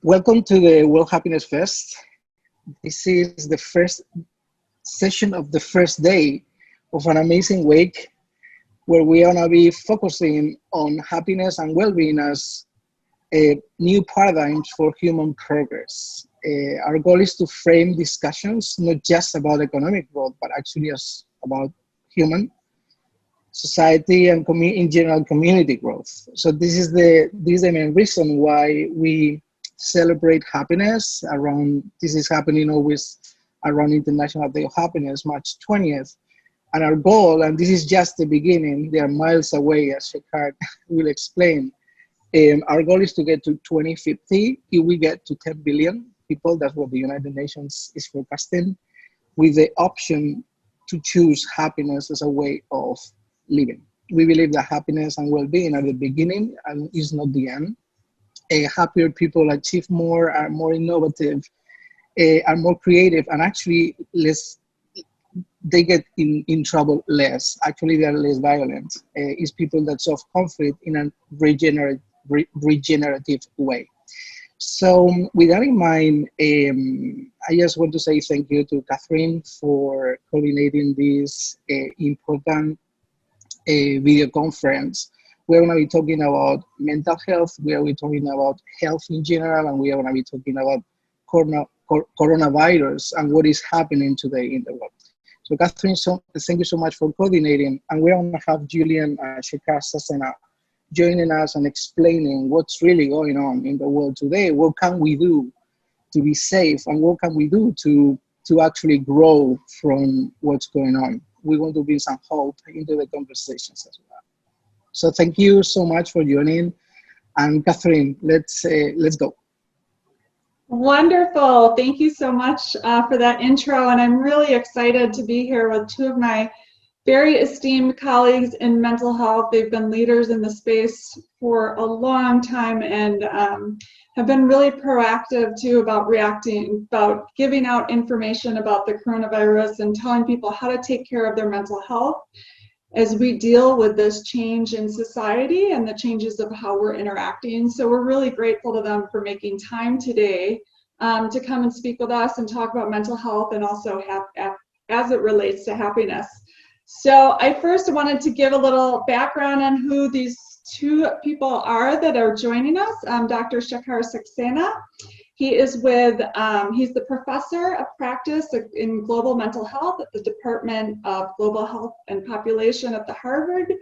Welcome to the World Happiness Fest. This is the first session of the first day of an amazing week where we are going to be focusing on happiness and well-being as new paradigms for human progress. Our goal is to frame discussions not just about economic growth, but actually as about human, society, and in general community growth. So this is the main reason why we celebrate happiness around. This is happening always around International Day of Happiness, March 20th. And our goal, and this is just the beginning, they are miles away, as Shekar will explain. Our goal is to get to 2050. If we get to 10 billion people, that's what the United Nations is forecasting, with the option to choose happiness as a way of living. We believe that happiness and well-being are the beginning and is not the end. Happier people achieve more, are more innovative, are more creative, and actually they get in trouble less. Actually, they are less violent. It's people that solve conflict in a regenerative way. So with that in mind, I just want to say thank you to Catherine for coordinating this important video conference. We're going to be talking about mental health, we are going to be talking about health in general, and we are going to be talking about coronavirus and what is happening today in the world. So Catherine, thank you so much for coordinating, and we're going to have Julian Shekar Sasena joining us and explaining what's really going on in the world today. What can we do to be safe, and what can we do to actually grow from what's going on? We want to bring some hope into the conversations as well. So thank you so much for joining. And Catherine, let's go. Wonderful. Thank you so much for that intro. And I'm really excited to be here with two of my very esteemed colleagues in mental health. They've been leaders in the space for a long time and have been really proactive too about giving out information about the coronavirus and telling people how to take care of their mental health as we deal with this change in society and the changes of how we're interacting. So we're really grateful to them for making time today to come and speak with us and talk about mental health and also as it relates to happiness. So I first wanted to give a little background on who these two people are that are joining us. Dr. Shekar Sasena. He is he's the professor of practice in global mental health at the Department of Global Health and Population at the Harvard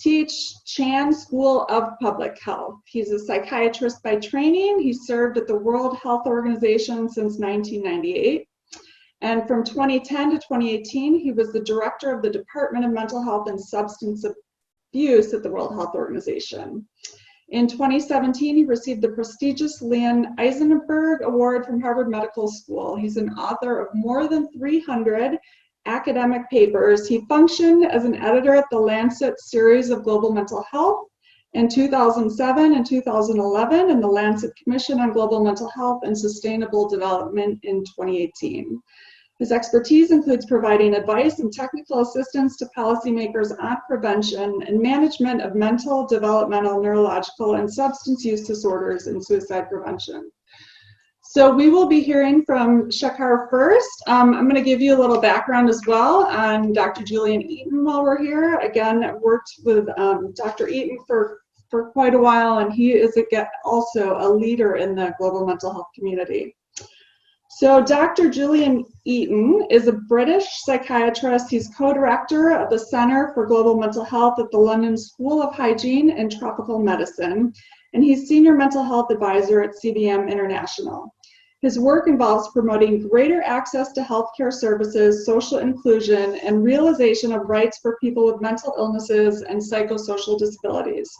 Chan School of Public Health. He's a psychiatrist by training. He served at the World Health Organization since 1998. And from 2010 to 2018, he was the director of the Department of Mental Health and Substance Abuse at the World Health Organization. In 2017, he received the prestigious Leon Eisenberg Award from Harvard Medical School. He's an author of more than 300 academic papers. He functioned as an editor at the Lancet series of Global Mental Health in 2007 and 2011, and the Lancet Commission on Global Mental Health and Sustainable Development in 2018. His expertise includes providing advice and technical assistance to policymakers on prevention and management of mental, developmental, neurological, and substance use disorders and suicide prevention. So we will be hearing from Shekar first. I'm going to give you a little background as well on Dr. Julian Eaton while we're here. Again, I've worked with Dr. Eaton for quite a while, and he is also a leader in the global mental health community. So Dr. Julian Eaton is a British psychiatrist. He's co-director of the Center for Global Mental Health at the London School of Hygiene and Tropical Medicine, and he's senior mental health advisor at CBM International. His work involves promoting greater access to healthcare services, social inclusion, and realization of rights for people with mental illnesses and psychosocial disabilities,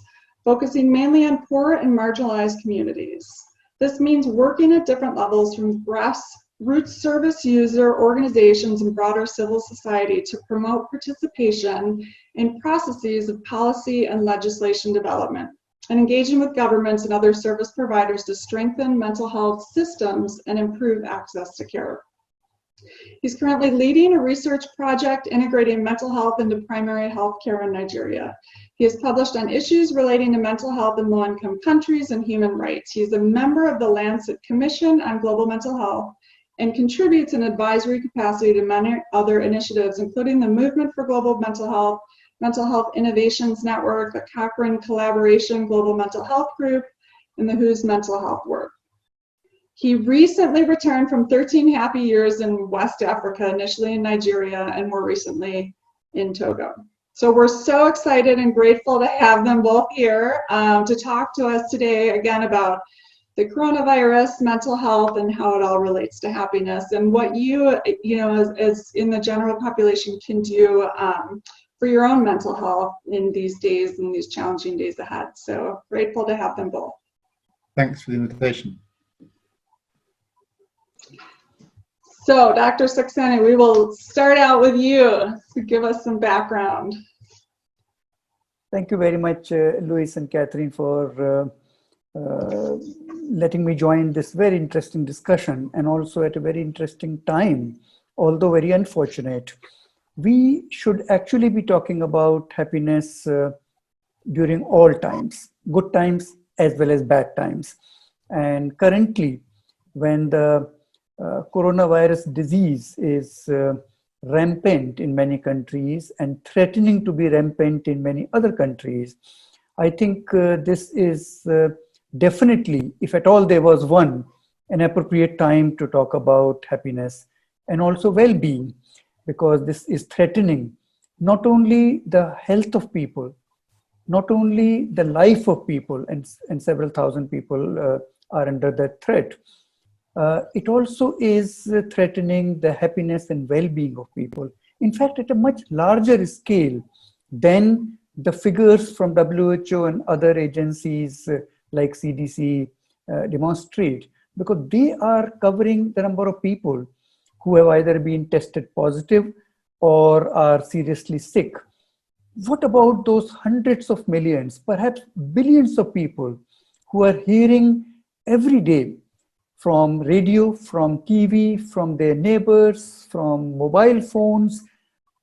focusing mainly on poor and marginalized communities. This means working at different levels from grassroots service user organizations and broader civil society to promote participation in processes of policy and legislation development, and engaging with governments and other service providers to strengthen mental health systems and improve access to care. He's currently leading a research project integrating mental health into primary health care in Nigeria. He has published on issues relating to mental health in low-income countries and human rights. He is a member of the Lancet Commission on Global Mental Health and contributes in advisory capacity to many other initiatives, including the Movement for Global Mental Health Innovations Network, the Cochrane Collaboration Global Mental Health Group, and the WHO's Mental Health Work. He recently returned from 13 happy years in West Africa, initially in Nigeria and more recently in Togo. So we're so excited and grateful to have them both here to talk to us today again about the coronavirus, mental health, and how it all relates to happiness, and what you know, as in the general population can do for your own mental health in these days and these challenging days ahead. So grateful to have them both. Thanks for the invitation. So Dr. Saxena, we will start out with you to give us some background. Thank you very much, Luis and Catherine, for letting me join this very interesting discussion, and also at a very interesting time, although very unfortunate. We should actually be talking about happiness during all times, good times as well as bad times. And currently, when the coronavirus disease is rampant in many countries and threatening to be rampant in many other countries, I think this is definitely, if at all there was one, an appropriate time to talk about happiness and also well-being, because this is threatening not only the health of people, not only the life of people, and several thousand people are under that threat. It also is threatening the happiness and well-being of people. In fact, at a much larger scale than the figures from WHO and other agencies like CDC demonstrate, because they are covering the number of people who have either been tested positive or are seriously sick. What about those hundreds of millions, perhaps billions of people who are hearing every day from radio, from TV, from their neighbors, from mobile phones,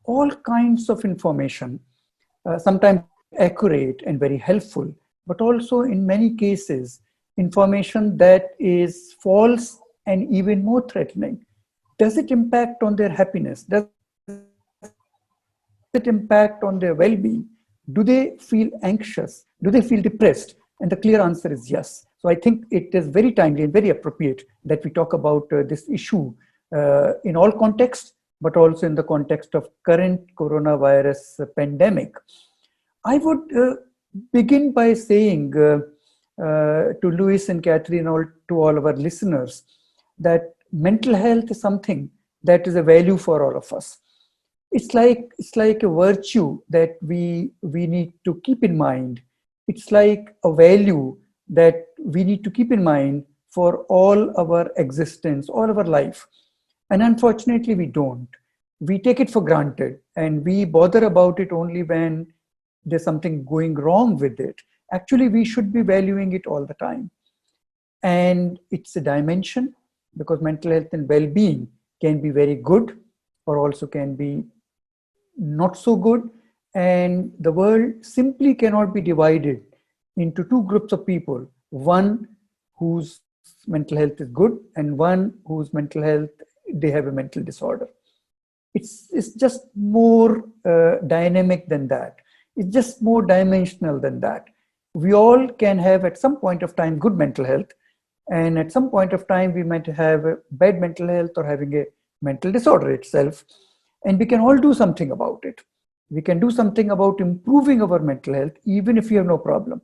all kinds of information, sometimes accurate and very helpful, but also in many cases, information that is false and even more threatening? Does it impact on their happiness? Does it impact on their well-being? Do they feel anxious? Do they feel depressed? And the clear answer is yes. So I think it is very timely and very appropriate that we talk about this issue in all contexts, but also in the context of current coronavirus pandemic. I would begin by saying to Luis and Catherine, or to all of our listeners, that mental health is something that is a value for all of us. It's like a virtue that we need to keep in mind. It's like a value that we need to keep in mind for all our existence, all of our life. And unfortunately, we don't. We take it for granted, and we bother about it only when there's something going wrong with it. Actually, we should be valuing it all the time. And it's a dimension, because mental health and well-being can be very good or also can be not so good. And the world simply cannot be divided into two groups of people, one whose mental health is good and one whose mental health, they have a mental disorder. It's just more dynamic than that. It's just more dimensional than that. We all can have at some point of time good mental health, and at some point of time we might have a bad mental health or having a mental disorder itself, and we can all do something about it. We can do something about improving our mental health even if we have no problem.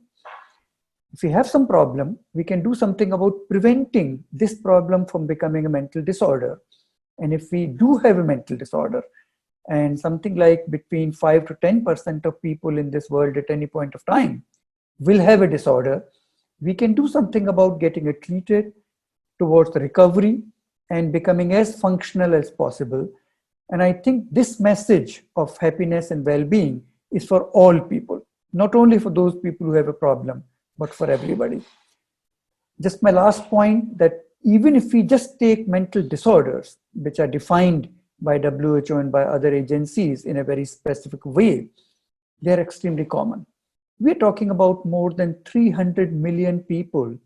If we have some problem, we can do something about preventing this problem from becoming a mental disorder. And if we do have a mental disorder, and something like between 5 to 10% of people in this world at any point of time will have a disorder, we can do something about getting it treated towards the recovery and becoming as functional as possible. And I think this message of happiness and well-being is for all people, not only for those people who have a problem, but for everybody. Just my last point, that even if we just take mental disorders, which are defined by WHO and by other agencies in a very specific way, they're extremely common. we're talking about more than 300 million people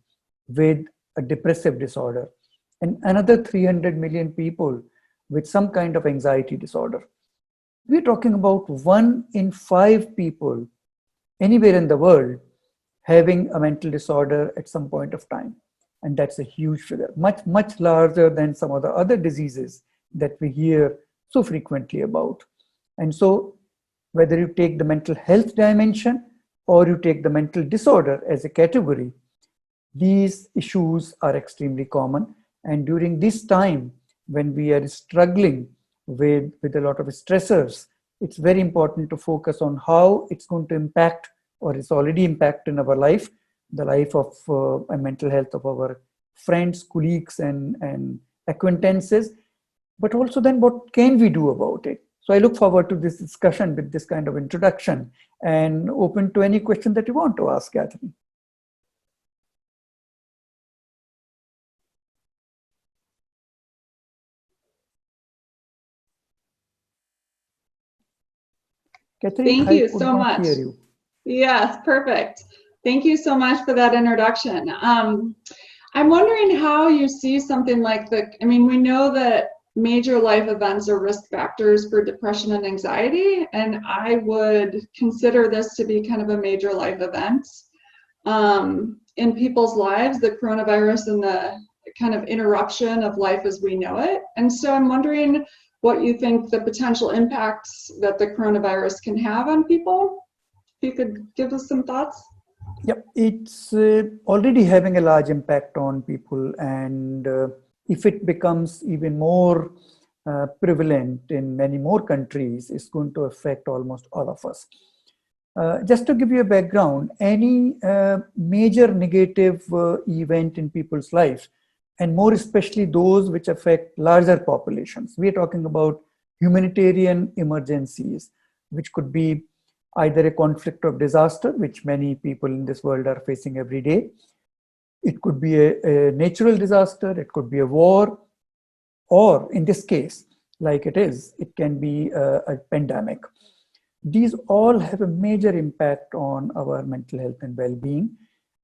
with a depressive disorder and another 300 million people with some kind of anxiety disorder. We're talking about 1 in 5 people anywhere in the world having a mental disorder at some point of time. And that's a huge figure, much, much larger than some of the other diseases that we hear so frequently about. And so whether you take the mental health dimension or you take the mental disorder as a category, these issues are extremely common. And during this time, when we are struggling with a lot of stressors, it's very important to focus on how it's going to impact, or it's already impacting our life, the life of mental health of our friends, colleagues, and acquaintances, but also then what can we do about it? So I look forward to this discussion with this kind of introduction and open to any question that you want to ask, Catherine. Catherine, Thank you so much. Hear you. Yes, perfect. Thank you so much for that introduction. I'm wondering how you see something like we know that major life events are risk factors for depression and anxiety, and I would consider this to be kind of a major life event in people's lives, the coronavirus and the kind of interruption of life as we know it. And so I'm wondering what you think the potential impacts that the coronavirus can have on people. If you could give us some thoughts. Yep, it's already having a large impact on people, and if it becomes even more prevalent in many more countries, it's going to affect almost all of us. Just to give you a background, any major negative event in people's lives, and more especially those which affect larger populations, we are talking about humanitarian emergencies, which could be either a conflict or disaster, which many people in this world are facing every day. It could be a natural disaster, it could be a war, or in this case, like it can be a pandemic. These all have a major impact on our mental health and well-being,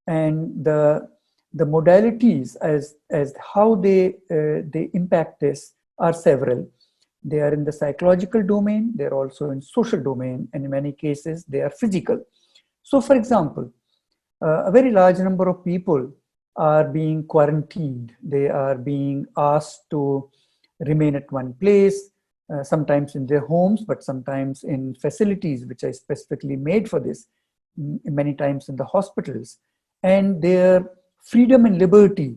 and the modalities as how they impact this are several. They are in the psychological domain, they're also in social domain, and in many cases they are physical. So for example, a very large number of people are being quarantined. They are being asked to remain at one place, sometimes in their homes, but sometimes in facilities which are specifically made for this, many times in the hospitals. And their freedom and liberty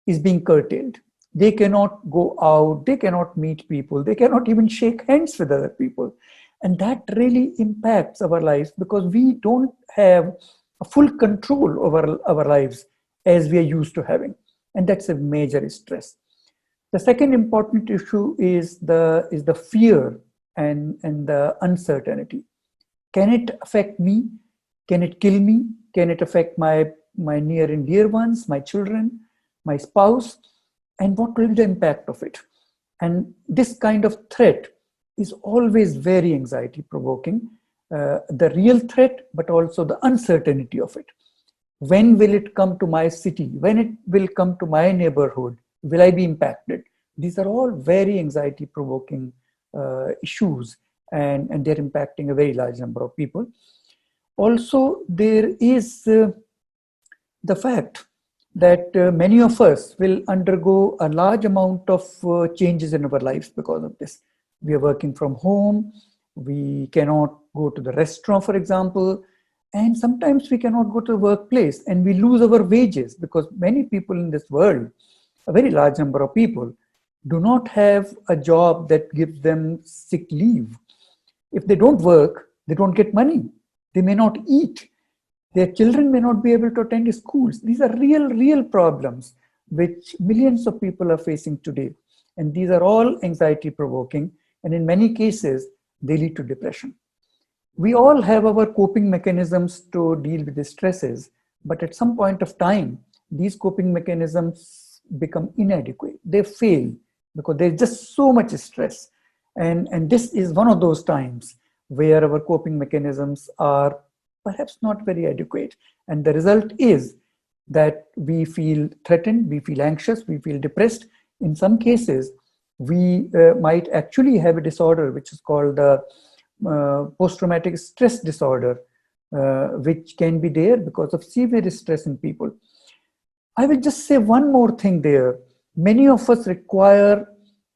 is being curtailed. They cannot go out, they cannot meet people, they cannot even shake hands with other people. And that really impacts our lives because we don't have a full control over our lives as we are used to having. And that's a major stress. The second important issue is the fear and the uncertainty. Can it affect me? Can it kill me? Can it affect my near and dear ones, my children, my spouse? And what will be the impact of it? And this kind of threat is always very anxiety provoking. The real threat, but also the uncertainty of it. When will it come to my city? When it will come to my neighborhood? Will I be impacted? These are all very anxiety provoking issues, and they're impacting a very large number of people. Also, there is the fact that many of us will undergo a large amount of changes in our lives because of this. We are working from home, we cannot go to the restaurant, for example, and sometimes we cannot go to the workplace and we lose our wages because many people in this world, a very large number of people, do not have a job that gives them sick leave. If they don't work, they don't get money. They may not eat. Their children may not be able to attend schools. These are real problems which millions of people are facing today. And these are all anxiety provoking. And in many cases, they lead to depression. We all have our coping mechanisms to deal with the stresses, but at some point of time, these coping mechanisms become inadequate. They fail because there's just so much stress. And this is one of those times where our coping mechanisms are perhaps not very adequate. And the result is that we feel threatened, we feel anxious, we feel depressed. In some cases, we might actually have a disorder which is called the post-traumatic stress disorder, which can be there because of severe stress in people. I will just say one more thing there. Many of us require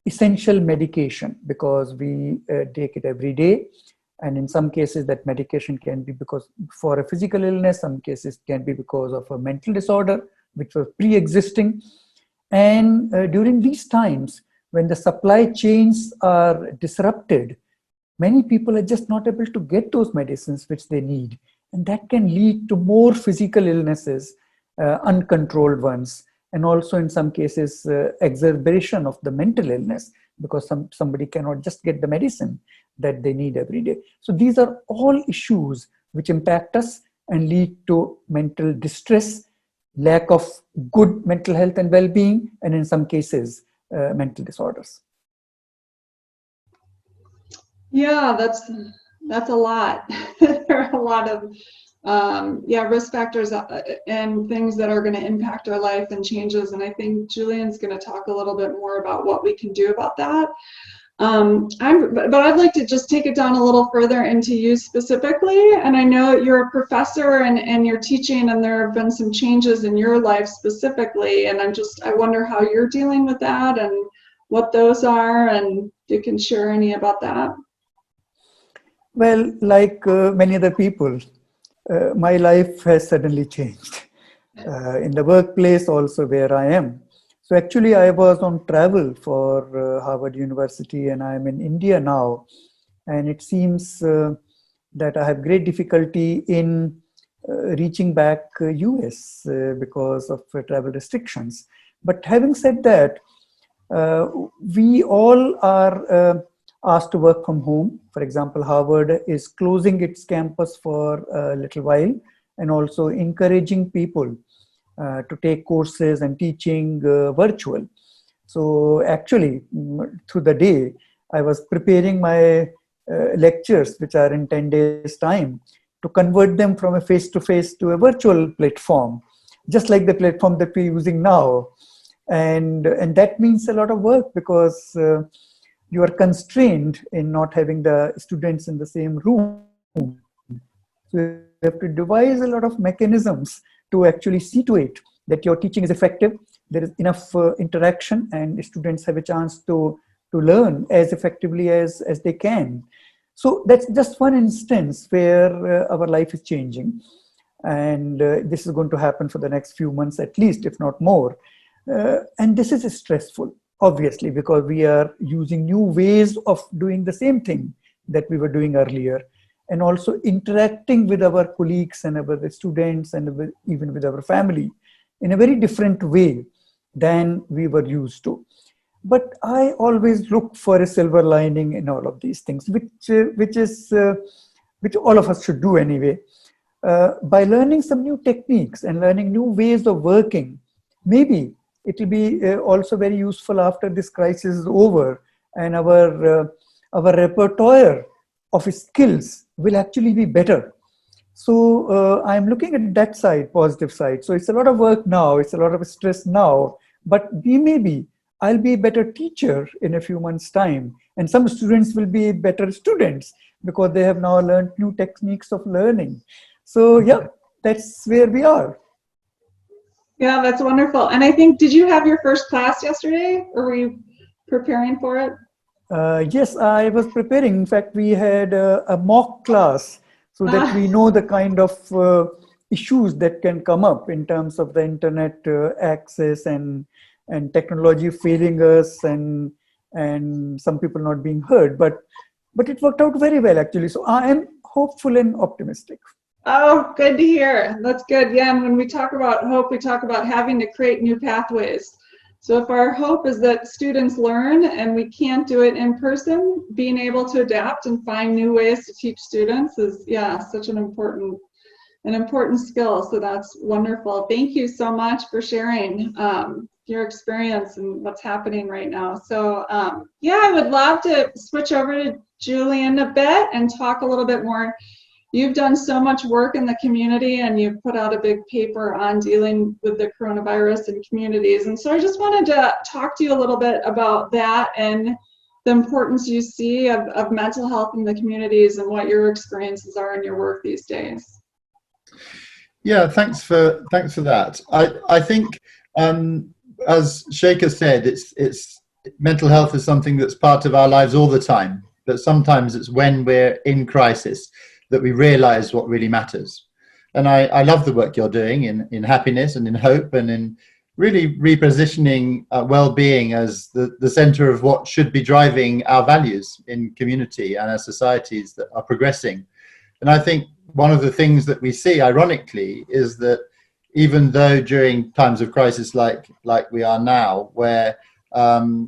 essential medication because we take it every day. And in some cases, that medication can be because for a physical illness, some cases can be because of a mental disorder, which was pre-existing. And during these times, when the supply chains are disrupted, many people are just not able to get those medicines which they need. And that can lead to more physical illnesses, uncontrolled ones, and also in some cases, exacerbation of the mental illness because somebody cannot just get the medicine that they need every day. So these are all issues which impact us and lead to mental distress, lack of good mental health and well-being, and in some cases, mental disorders. Yeah, that's a lot. There are a lot of risk factors and things that are going to impact our life and changes. And I think Julian's going to talk a little bit more about what we can do about that. But I'd like to just take it down a little further into you specifically. And I know you're a professor and you're teaching, and there have been some changes in your life specifically. And I wonder how you're dealing with that and what those are, and you can share any about that. Well, like many other people, my life has suddenly changed. In the workplace also where I am. So actually I was on travel for Harvard University, and I'm in India now. And it seems that I have great difficulty in reaching back US because of travel restrictions. But having said that, we all are asked to work from home. For example, Harvard is closing its campus for a little while and also encouraging people to take courses and teaching virtual. So actually, through the day, I was preparing my lectures, which are in 10 days' time, to convert them from a face-to-face to a virtual platform, just like the platform that we're using now. And that means a lot of work because you are constrained in not having the students in the same room. So you have to devise a lot of mechanisms to actually see to it that your teaching is effective, there is enough interaction, and students have a chance to learn as effectively as they can. So that's just one instance where our life is changing. And this is going to happen for the next few months at least, if not more. And this is stressful, obviously, because we are using new ways of doing the same thing that we were doing earlier, and also interacting with our colleagues and our students and even with our family in a very different way than we were used to. But I always look for a silver lining in all of these things, which all of us should do anyway. By learning some new techniques and learning new ways of working, maybe it will be also very useful after this crisis is over, and our repertoire of skills will actually be better. So I'm looking at that side, positive side. So it's a lot of work now, it's a lot of stress now, but I'll be a better teacher in a few months' time, and some students will be better students because they have now learned new techniques of learning. So yeah, that's where we are. Yeah, that's wonderful. And I think, did you have your first class yesterday, or were you preparing for it? Yes, I was preparing. In fact, we had a mock class so that we know the kind of issues that can come up in terms of the internet access and technology failing us and some people not being heard. But it worked out very well, actually. So I am hopeful and optimistic. Oh, good to hear. That's good. Yeah, and when we talk about hope, we talk about having to create new pathways. So if our hope is that students learn and we can't do it in person, being able to adapt and find new ways to teach students is, yeah, such an important skill. So that's wonderful. Thank you so much for sharing your experience and what's happening right now. So yeah, I would love to switch over to Julian a bit and talk a little bit more you've done so much work in the community, and you've put out a big paper on dealing with the coronavirus in communities. And so I just wanted to talk to you a little bit about that and the importance you see of mental health in the communities and what your experiences are in your work these days. Yeah, thanks for that. I think, as Shekhar said, it's mental health is something that's part of our lives all the time, but sometimes it's when we're in crisis that we realize what really matters. And I love the work you're doing in happiness and in hope and in really repositioning well-being as the center of what should be driving our values in community and our societies that are progressing. And I think one of the things that we see, ironically, is that even though during times of crisis like we are now, where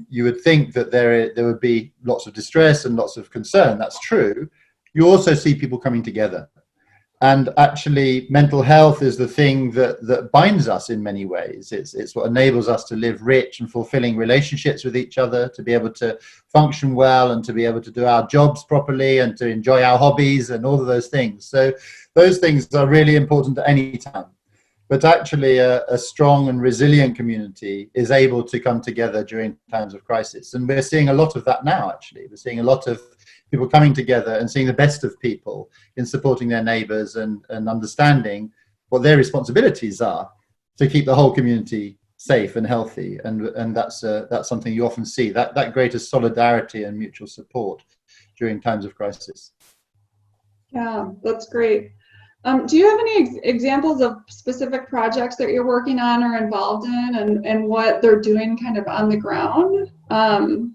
you would think that there would be lots of distress and lots of concern, that's true, you also see people coming together. And actually, mental health is the thing that binds us in many ways. It's what enables us to live rich and fulfilling relationships with each other, to be able to function well and to be able to do our jobs properly and to enjoy our hobbies and all of those things. So those things are really important at any time. But actually, a strong and resilient community is able to come together during times of crisis. And we're seeing a lot of that now, actually. We're seeing a lot of people coming together and seeing the best of people in supporting their neighbors and understanding what their responsibilities are to keep the whole community safe and healthy. And that's something you often see, that greater solidarity and mutual support during times of crisis. Yeah, that's great. Do you have any examples of specific projects that you're working on or involved in and what they're doing kind of on the ground? To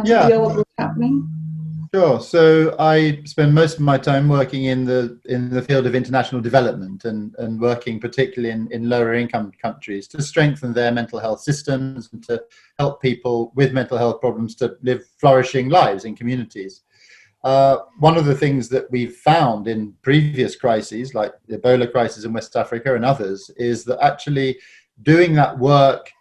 deal with what's happening? Sure. So I spend most of my time working in the field of international development and working particularly in lower income countries to strengthen their mental health systems and to help people with mental health problems to live flourishing lives in communities. One of the things that we've found in previous crises, like the Ebola crisis in West Africa and others, is that actually doing that work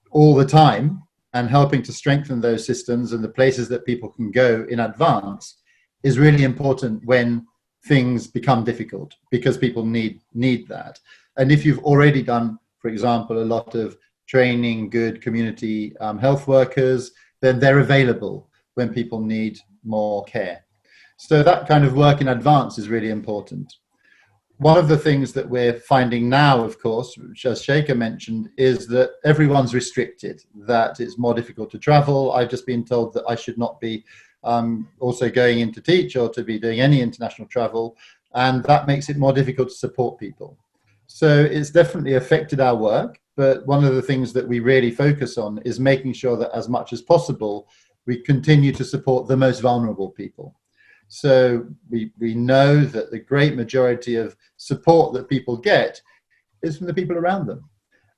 all the time and helping to strengthen those systems and the places that people can go in advance is really important when things become difficult, because people need that. And if you've already done, for example, a lot of training good community health workers, then they're available when people need more care. So that kind of work in advance is really important. One of the things that we're finding now, of course, which as Shekhar mentioned, is that everyone's restricted, that it's more difficult to travel. I've just been told that I should not be also going in to teach or to be doing any international travel, and that makes it more difficult to support people. So it's definitely affected our work, but one of the things that we really focus on is making sure that as much as possible, we continue to support the most vulnerable people. So we know that the great majority of support that people get is from the people around them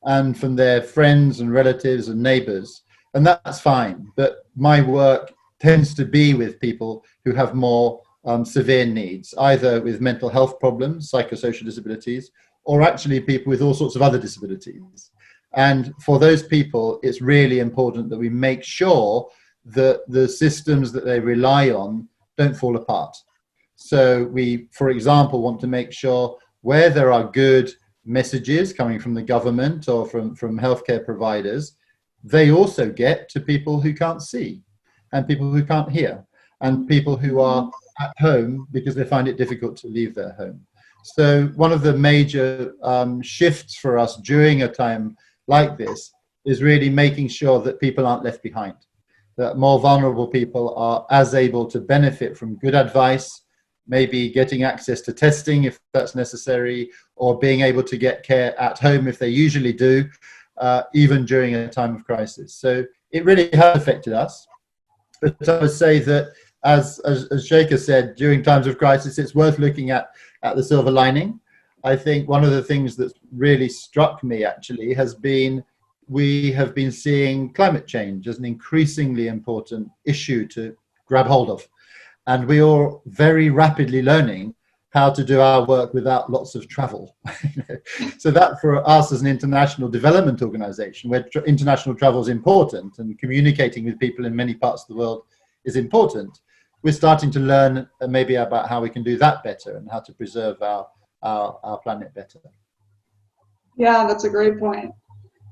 and from their friends and relatives and neighbors. And that's fine. But my work tends to be with people who have more severe needs, either with mental health problems, psychosocial disabilities, or actually people with all sorts of other disabilities. And for those people, it's really important that we make sure that the systems that they rely on don't fall apart. So we, for example, want to make sure where there are good messages coming from the government or from healthcare providers, they also get to people who can't see and people who can't hear and people who are at home because they find it difficult to leave their home. So one of the major shifts for us during a time like this is really making sure that people aren't left behind, that more vulnerable people are as able to benefit from good advice, maybe getting access to testing if that's necessary, or being able to get care at home if they usually do, even during a time of crisis. So it really has affected us. But I would say that, as Shekhar said, during times of crisis, it's worth looking at the silver lining. I think one of the things that's really struck me actually has been we have been seeing climate change as an increasingly important issue to grab hold of. And we are very rapidly learning how to do our work without lots of travel. So that for us as an international development organization, where international travel is important and communicating with people in many parts of the world is important, we're starting to learn maybe about how we can do that better and how to preserve our planet better. Yeah, that's a great point.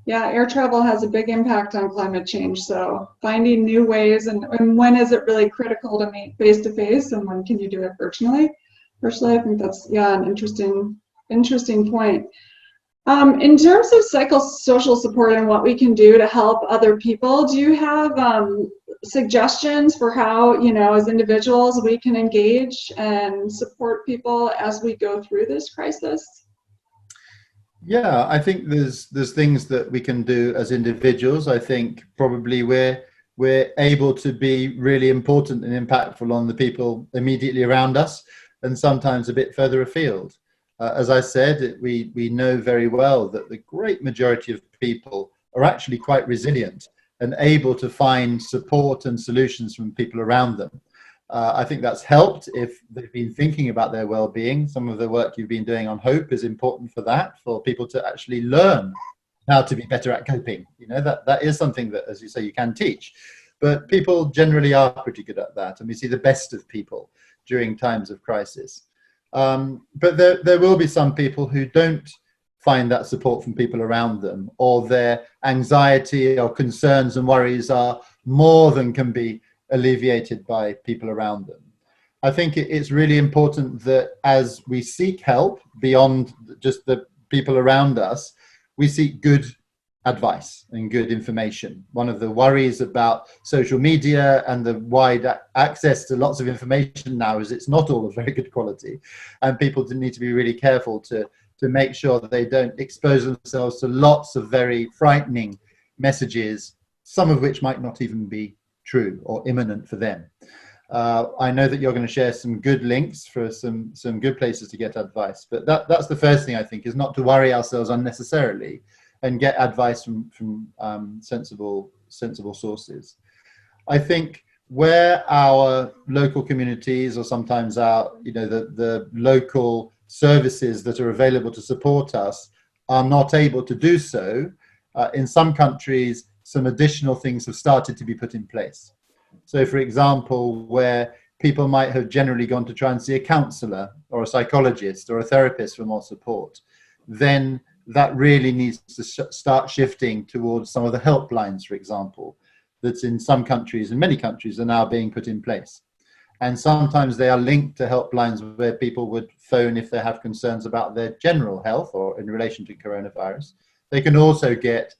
Yeah, air travel has a big impact on climate change. So finding new ways, and when is it really critical to meet face to face, and when can you do it virtually? I think that's, yeah, an interesting point. In terms of psychosocial support and what we can do to help other people, do you have suggestions for how, you know, as individuals we can engage and support people as we go through this crisis? Yeah, I think there's things that we can do as individuals. I think probably we're able to be really important and impactful on the people immediately around us, and sometimes a bit further afield. As I said, we know very well that the great majority of people are actually quite resilient and able to find support and solutions from people around them. I think that's helped if they've been thinking about their well-being. Some of the work you've been doing on hope is important for that, for people to actually learn how to be better at coping. You know, that is something that, as you say, you can teach. But people generally are pretty good at that, and we see the best of people during times of crisis. But there will be some people who don't find that support from people around them, or their anxiety or concerns and worries are more than can be alleviated by people around them. I think it's really important that as we seek help beyond just the people around us, we seek good advice and good information. One of the worries about social media and the wide access to lots of information now is it's not all of very good quality, and people need to be really careful to make sure that they don't expose themselves to lots of very frightening messages, some of which might not even be true or imminent for them. I know that you're going to share some good links for some good places to get advice, but that's the first thing, I think, is not to worry ourselves unnecessarily and get advice from sensible sources. I think where our local communities, or sometimes our, you know, the local services that are available to support us are not able to do so, in some countries some additional things have started to be put in place. So, for example, where people might have generally gone to try and see a counsellor or a psychologist or a therapist for more support, then that really needs to start shifting towards some of the helplines, for example, that's in some countries, and many countries, are now being put in place. And sometimes they are linked to helplines where people would phone if they have concerns about their general health or in relation to coronavirus. They can also get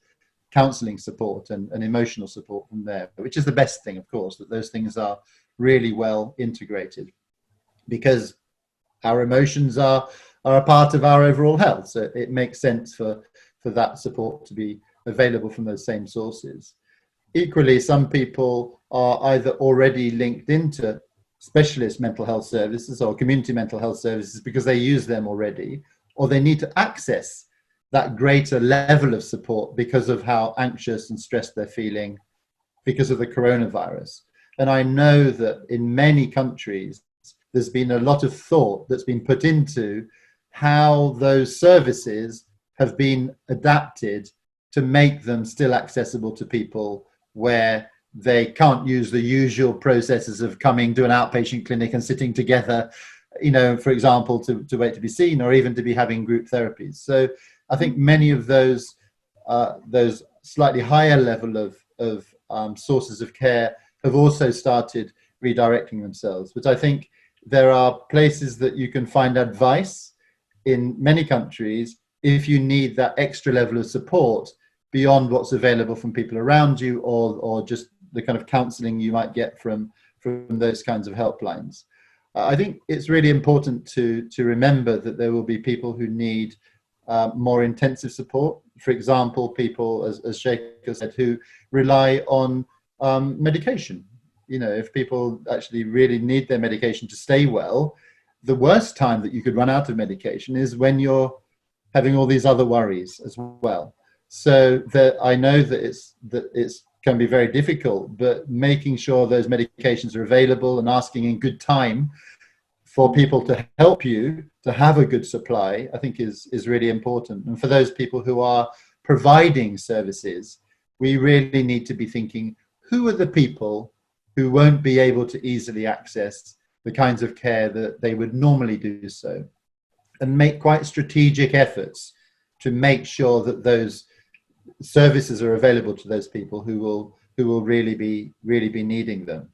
counselling support and emotional support from there, which is the best thing, of course, that those things are really well integrated, because our emotions are a part of our overall health. So it makes sense for that support to be available from those same sources. Equally, some people are either already linked into specialist mental health services or community mental health services because they use them already, or they need to access that greater level of support because of how anxious and stressed they're feeling because of the coronavirus. And I know that in many countries, there's been a lot of thought that's been put into how those services have been adapted to make them still accessible to people where they can't use the usual processes of coming to an outpatient clinic and sitting together, you know, for example, to wait to be seen, or even to be having group therapies. So I think many of those slightly higher level of sources of care have also started redirecting themselves. But I think there are places that you can find advice in many countries if you need that extra level of support beyond what's available from people around you, or just the kind of counselling you might get from those kinds of helplines. I think it's really important to remember that there will be people who need more intensive support. For example, people, as Sheikha said, who rely on medication. You know, if people actually really need their medication to stay well, the worst time that you could run out of medication is when you're having all these other worries as well. So that I know that it's can be very difficult, but making sure those medications are available and asking in good time for people to help you to have a good supply, I think is really important. And for those people who are providing services, we really need to be thinking, who are the people who won't be able to easily access the kinds of care that they would normally do so, and make quite strategic efforts to make sure that those services are available to those people who will really be needing them.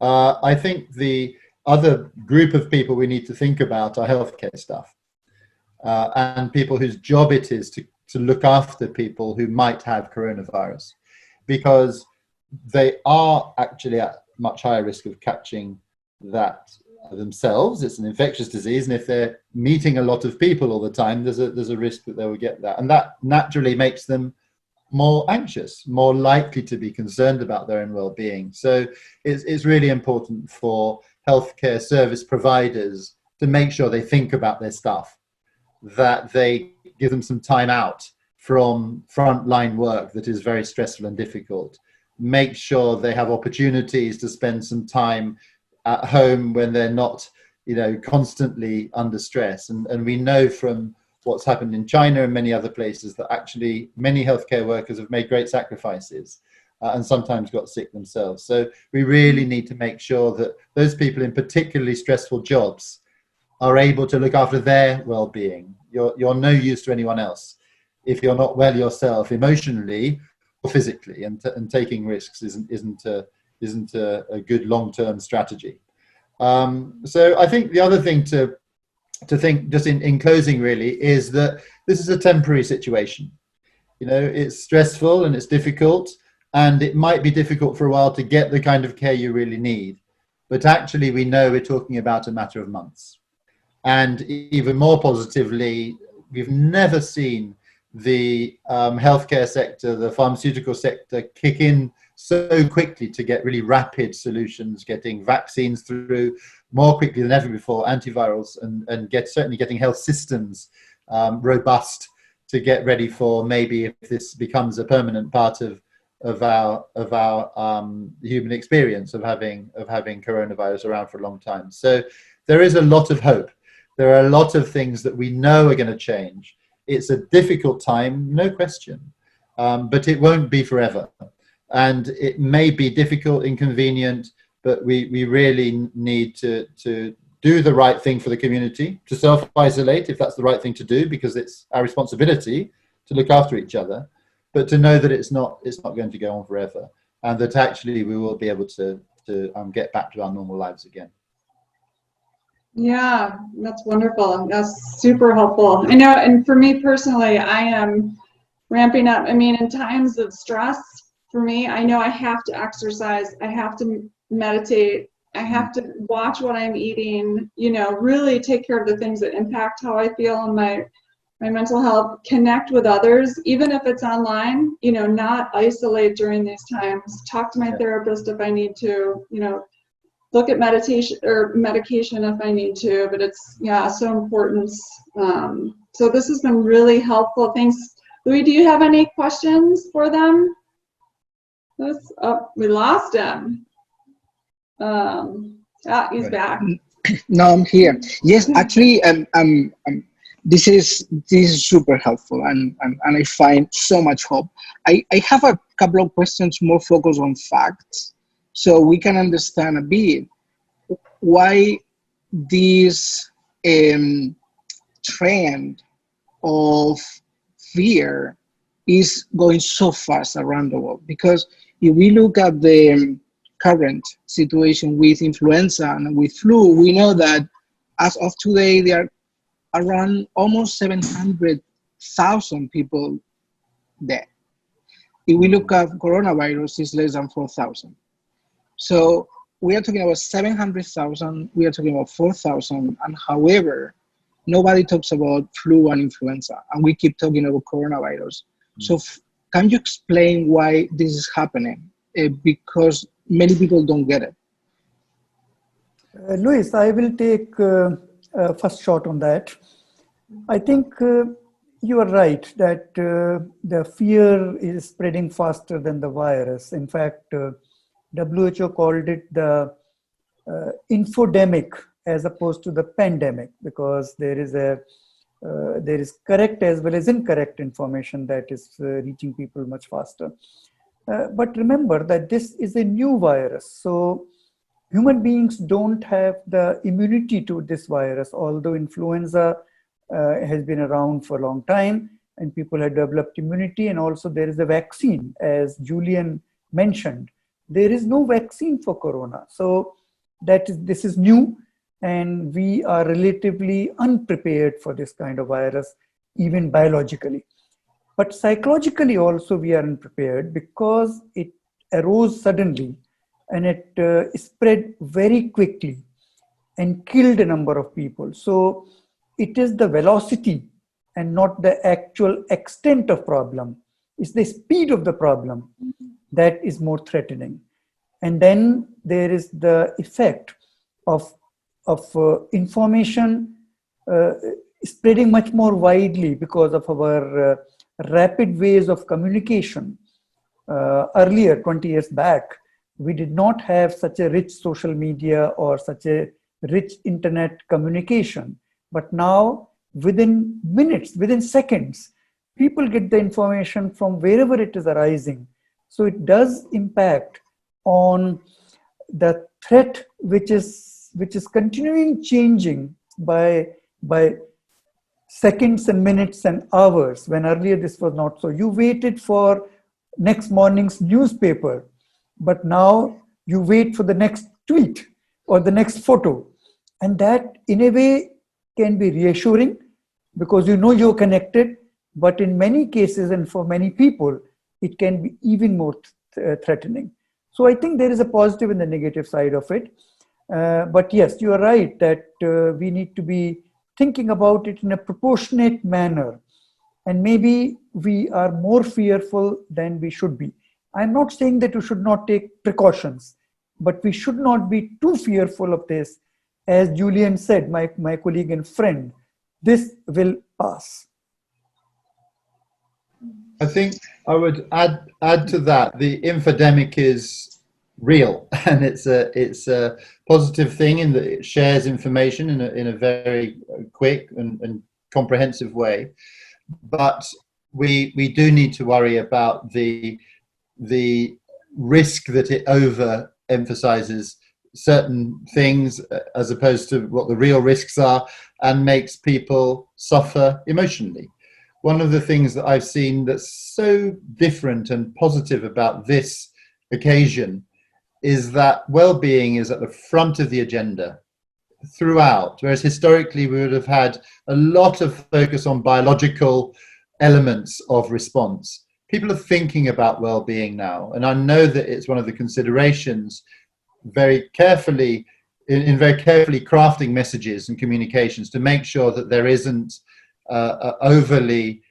I think the other group of people we need to think about are healthcare staff, and people whose job it is to look after people who might have coronavirus, because they are actually at much higher risk of catching that themselves. It's an infectious disease, and if they're meeting a lot of people all the time, there's a risk that they will get that, and that naturally makes them more anxious, more likely to be concerned about their own well-being. So it's really important for healthcare service providers to make sure they think about their staff, that they give them some time out from frontline work that is very stressful and difficult. Make sure they have opportunities to spend some time at home when they're not, constantly under stress. And we know from what's happened in China and many other places that actually many healthcare workers have made great sacrifices and sometimes got sick themselves. So we really need to make sure that those people in particularly stressful jobs are able to look after their well-being. You're no use to anyone else if you're not well yourself, emotionally or physically, and taking risks isn't a good long-term strategy. So I think the other thing to think, just in closing really, is that this is a temporary situation. It's stressful and it's difficult, and it might be difficult for a while to get the kind of care you really need, but actually we know we're talking about a matter of months. And even more positively, we've never seen the healthcare sector, the pharmaceutical sector, kick in so quickly to get really rapid solutions, getting vaccines through more quickly than ever before, antivirals, and certainly getting health systems robust to get ready for maybe if this becomes a permanent part of our human experience of having coronavirus around for a long time. So there is a lot of hope. There are a lot of things that we know are going to change. It's a difficult time, no question, but it won't be forever. And it may be difficult, inconvenient, but we really need to do the right thing for the community, to self-isolate if that's the right thing to do, because it's our responsibility to look after each other, but to know that it's not going to go on forever, and that actually we will be able to get back to our normal lives again. Yeah, that's wonderful. That's super helpful. I know, and for me personally, I am ramping up. I mean, in times of stress, for me, I know I have to exercise, I have to meditate, I have to watch what I'm eating, really take care of the things that impact how I feel and my mental health, connect with others, even if it's online, not isolate during these times, talk to my therapist if I need to, look at meditation or medication if I need to, but it's, so important. So this has been really helpful. Thanks. Louis, do you have any questions for them? We lost him. He's back. No, I'm here. Yes, actually, this is super helpful, and I find so much hope. I have a couple of questions more focused on facts, so we can understand a bit why this trend of fear is going so fast around the world. Because if we look at the current situation with influenza and with flu, we know that as of today, there are around almost 700,000 people dead. If we look at coronavirus, it's less than 4,000. So we are talking about 700,000, we are talking about 4,000, and however, nobody talks about flu and influenza, and we keep talking about coronavirus. So can you explain why this is happening? Because many people don't get it. Luis, I will take first shot on that. I think you are right that the fear is spreading faster than the virus. In fact, WHO called it the infodemic as opposed to the pandemic, because there is correct as well as incorrect information that is reaching people much faster. But remember that this is a new virus. So human beings don't have the immunity to this virus, although influenza has been around for a long time and people have developed immunity, and also there is a vaccine, as Julian mentioned. There is no vaccine for corona. So this is new, and we are relatively unprepared for this kind of virus, even biologically. But psychologically also we are unprepared because it arose suddenly and it spread very quickly and killed a number of people. So it is the velocity and not the actual extent of problem. It's the speed of the problem that is more threatening. And then there is the effect of information spreading much more widely because of our rapid ways of communication. Earlier, 20 years back, we did not have such a rich social media or such a rich internet communication. But now, within minutes, within seconds, people get the information from wherever it is arising. So it does impact on the threat, which is continuing changing by seconds and minutes and hours, when earlier this was not so. You waited for next morning's newspaper, but now you wait for the next tweet or the next photo. And that in a way can be reassuring because you know you're connected, but in many cases and for many people, it can be even more threatening. So I think there is a positive and the negative side of it. But yes, you are right that we need to be thinking about it in a proportionate manner. And maybe we are more fearful than we should be. I'm not saying that we should not take precautions, but we should not be too fearful of this. As Julian said, my colleague and friend, this will pass. I think I would add to that. The infodemic is real, and it's a positive thing in that it shares information in a very quick and comprehensive way. But we do need to worry about the risk that it overemphasizes certain things as opposed to what the real risks are, and makes people suffer emotionally. One of the things that I've seen that's so different and positive about this occasion is that well-being is at the front of the agenda throughout, whereas historically we would have had a lot of focus on biological elements of response. People are thinking about well-being now, and I know that it's one of the considerations very carefully, in very carefully crafting messages and communications to make sure that there isn't overly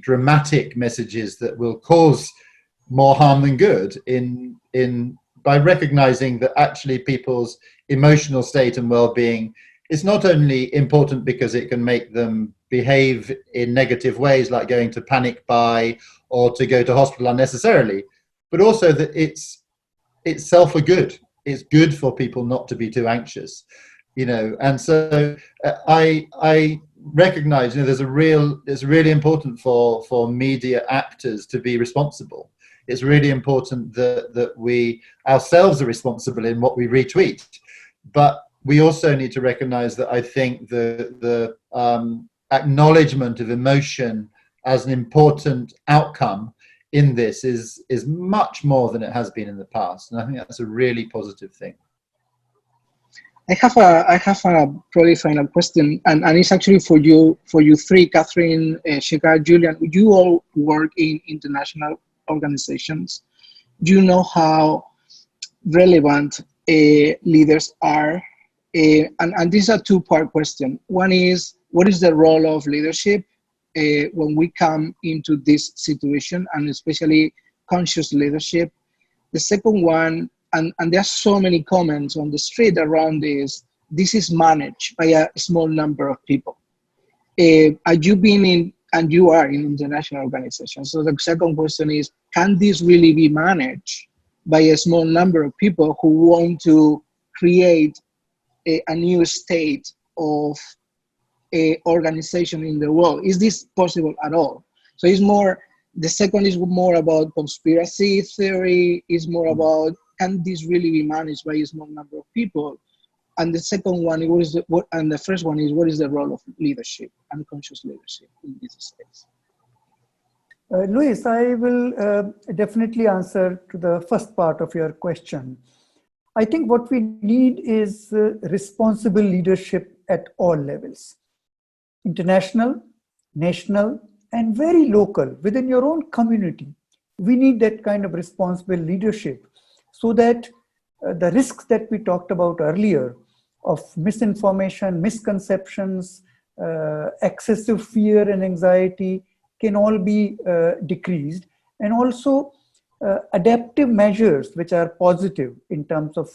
dramatic messages that will cause more harm than good, by recognizing that actually people's emotional state and well-being is not only important because it can make them behave in negative ways like going to panic buy or to go to hospital unnecessarily, but also that it's itself a good. It's good for people not to be too anxious, and so I recognize, it's really important for media actors to be responsible. It's really important that we ourselves are responsible in what we retweet, but we also need to recognize that I think the acknowledgement of emotion as an important outcome in this is much more than it has been in the past, and I think that's a really positive thing. I have a probably final question, and it's actually for you three, Catherine, Shekar, Julian. You all work in international organizations. You know how relevant leaders are, and this is a two-part question. One is, what is the role of leadership when we come into this situation, and especially conscious leadership? The second one, and there are so many comments on the street around this is managed by a small number of people. Are you been in, and you are in international organizations? So the second question is, can this really be managed by a small number of people who want to create a new state of organization in the world? Is this possible at all? So it's more The second is more about conspiracy theory, is more about, can this really be managed by a small number of people? And the second one, and the first one is, what is the role of leadership, unconscious leadership in this space? Luis, I will definitely answer to the first part of your question. I think what we need is responsible leadership at all levels. International, national, and very local, within your own community. We need that kind of responsible leadership so that the risks that we talked about earlier of misinformation, misconceptions, excessive fear and anxiety can all be decreased, and also adaptive measures which are positive in terms of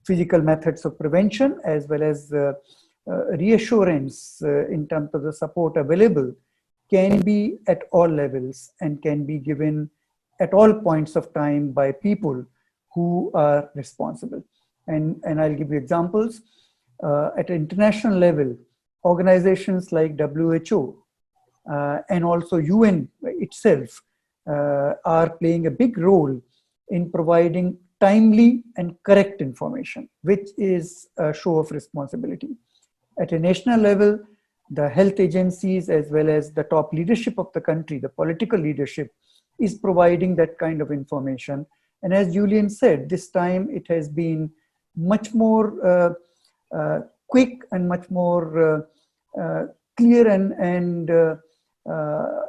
physical methods of prevention as well as reassurance in terms of the support available can be at all levels and can be given at all points of time by people who are responsible. And I'll give you examples. At an international level, organizations like WHO and also UN itself are playing a big role in providing timely and correct information, which is a show of responsibility. At a national level, the health agencies as well as the top leadership of the country, the political leadership, is providing that kind of information. And as Julian said, this time it has been much more quick and much more clear and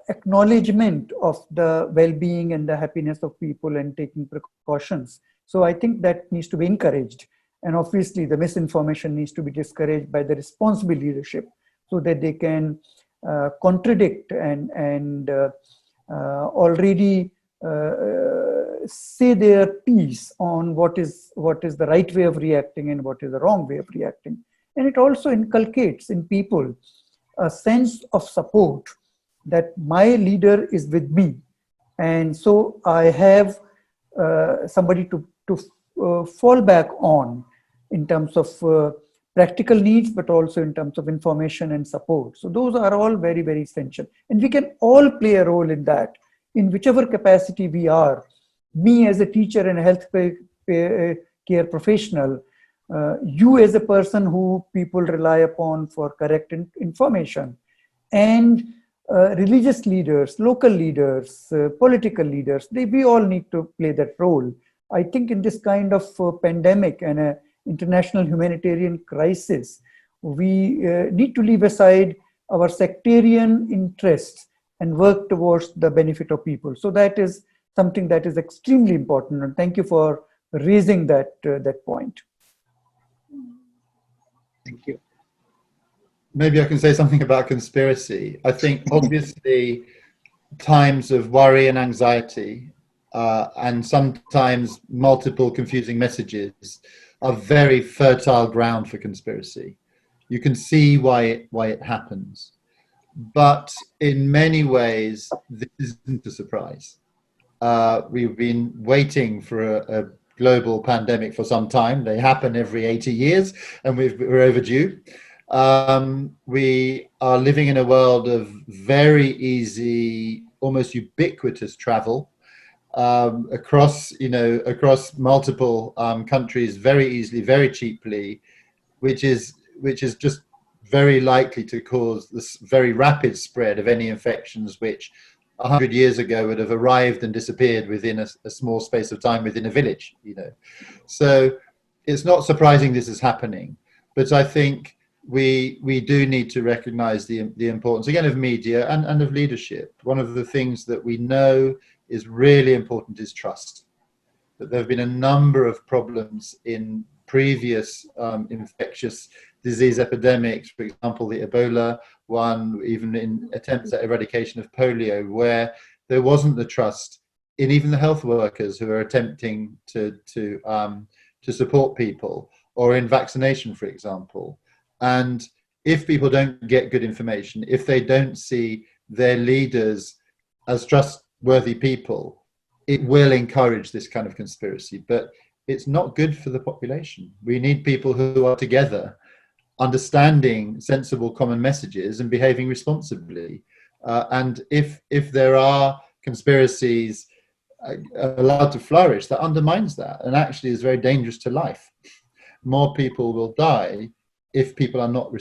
acknowledgement of the well-being and the happiness of people and taking precautions. So I think that needs to be encouraged. And obviously the misinformation needs to be discouraged by the responsible leadership so that they can contradict and already say their piece on what is the right way of reacting and what is the wrong way of reacting. And it also inculcates in people a sense of support that my leader is with me. And so I have somebody to fall back on in terms of practical needs, but also in terms of information and support. So those are all very, very essential. And we can all play a role in that, in whichever capacity we are. Me as a teacher and a health care professional, you as a person who people rely upon for correct information, and religious leaders, local leaders, political leaders, we all need to play that role. I think in this kind of pandemic and a international humanitarian crisis, we need to leave aside our sectarian interests and work towards the benefit of people. So that is something that is extremely important. And thank you for raising that point. Thank you. Maybe I can say something about conspiracy. I think obviously times of worry and anxiety and sometimes multiple confusing messages are very fertile ground for conspiracy. You can see why it happens. But in many ways, this isn't a surprise. We've been waiting for a global pandemic for some time. They happen every 80 years and we're overdue. We are living in a world of very easy, almost ubiquitous travel across multiple countries very easily, very cheaply, which is just very likely to cause this very rapid spread of any infections which 100 years ago would have arrived and disappeared within a small space of time within a village, So it's not surprising this is happening, but I think we do need to recognize the importance, again, of media and of leadership. One of the things that we know is really important is trust. That there have been a number of problems in previous infectious disease epidemics, for example, the Ebola one, even in attempts at eradication of polio, where there wasn't the trust in even the health workers who are attempting to support people, or in vaccination, for example. And if people don't get good information, if they don't see their leaders as trustworthy people, it will encourage this kind of conspiracy. But it's not good for the population. We need people who are together, understanding sensible common messages and behaving responsibly. And if there are conspiracies allowed to flourish, that undermines that and actually is very dangerous to life. More people will die if people are not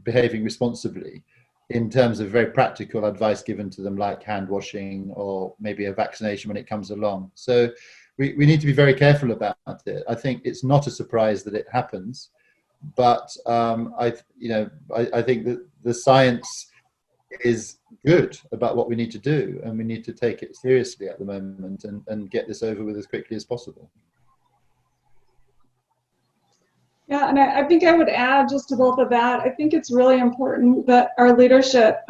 behaving responsibly in terms of very practical advice given to them, like hand washing or maybe a vaccination when it comes along. So we need to be very careful about it. I think it's not a surprise that it happens, but I think that the science is good about what we need to do, and we need to take it seriously at the moment and get this over with as quickly as possible. Yeah, and I think I would add just to both of that, I think it's really important that our leadership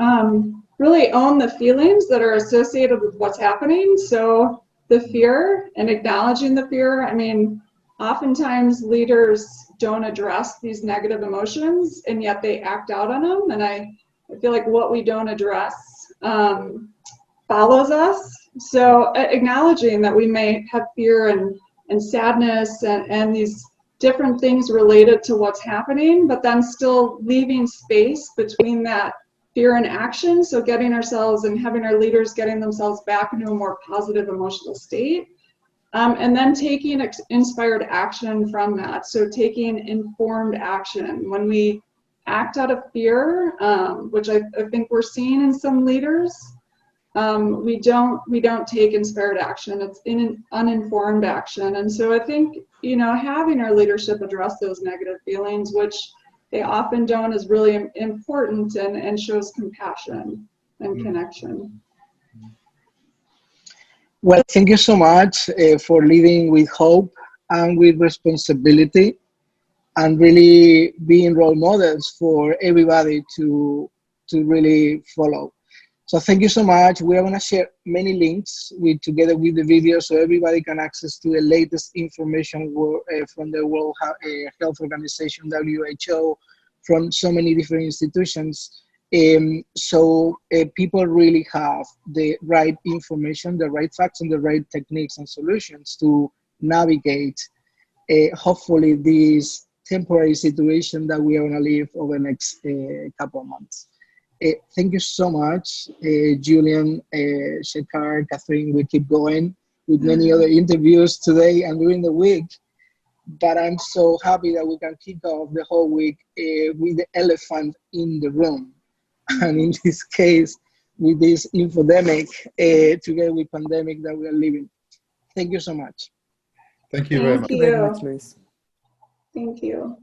really own the feelings that are associated with what's happening. So the fear and acknowledging the fear. I mean, oftentimes leaders don't address these negative emotions, and yet they act out on them. And I feel like what we don't address follows us. So acknowledging that we may have fear and sadness and these different things related to what's happening, but then still leaving space between that fear and action. So getting ourselves and having our leaders getting themselves back into a more positive emotional state. And then taking inspired action from that. So taking informed action. When we act out of fear, which I think we're seeing in some leaders, we don't take inspired action. It's in an uninformed action. And so I think, having our leadership address those negative feelings, which they often don't, is really important and shows compassion and connection. Well, thank you so much for leading with hope and with responsibility, and really being role models for everybody to really follow. So thank you so much. We are going to share many links together with the video, so everybody can access to the latest information from the World Health Organization, WHO, from so many different institutions. So people really have the right information, the right facts, and the right techniques and solutions to navigate, hopefully, this temporary situation that we are going to live over the next couple of months. Thank you so much, Julian, Shekhar, Catherine. We keep going with many other interviews today and during the week, but I'm so happy that we can kick off the whole week with the elephant in the room. And in this case, with this infodemic, together with pandemic that we are living. Thank you so much. Thank you very much. Thank you very much, Luis. Thank you.